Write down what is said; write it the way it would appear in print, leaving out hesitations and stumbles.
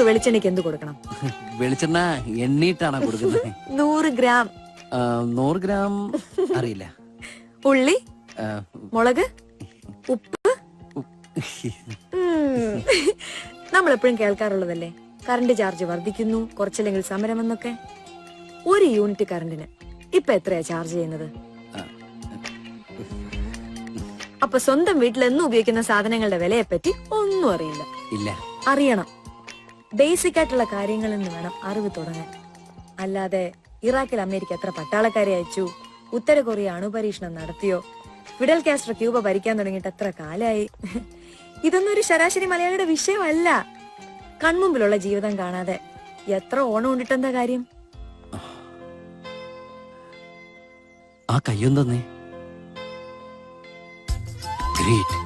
100 വെളിച്ചെണ്ണയ്ക്ക് എന്ത് കൊടുക്കണം? വെളിച്ചെണ്ണ എണ്ണീട്ടാണ് കൊടുക്കുന്നത്. 100 ഗ്രാം. 100 ഗ്രാം അറിയില്ല. ഉള്ളി, മുളക്, ഉപ്പ്. നമ്മളെപ്പോഴും കേൾക്കാറുള്ളതല്ലേ, കറണ്ട് ചാർജ് വർദ്ധിക്കുന്നു, കുറച്ചില്ലെങ്കിൽ സമരമെന്നൊക്കെ. 1 യൂണിറ്റ് കറണ്ടിന് ഇപ്പൊ എത്രയാ ചാർജ് ചെയ്യുന്നത്? അപ്പൊ സ്വന്തം വീട്ടിൽ എന്നും ഉപയോഗിക്കുന്ന സാധനങ്ങളുടെ വിലയെ പറ്റി ഒന്നും അറിയില്ല. ഇല്ല. അറിയണം. ബേസിക് ആയിട്ടുള്ള കാര്യങ്ങളിൽ നിന്ന് വേണം അറിവ് തുടങ്ങാൻ. അല്ലാതെ ഇറാഖിൽ അമേരിക്ക എത്ര പട്ടാളക്കാരെ അയച്ചു, ഉത്തര കൊറിയ അണുപരീക്ഷണം നടത്തിയോ, ഫിഡൽ കാസ്ട്രോ ക്യൂബ ഭരിക്കാൻ തുടങ്ങിയിട്ട് എത്ര കാലായി, ഇതൊന്നും ഒരു ശരാശരി മലയാളിയുടെ വിഷയമല്ല. കൺമുമ്പിലുള്ള ജീവിതം കാണാതെ എത്ര ഓണം ഉണ്ടിട്ടെന്താ കാര്യം? ആ കയ്യൊന്നേ. ഗ്രേറ്റ്.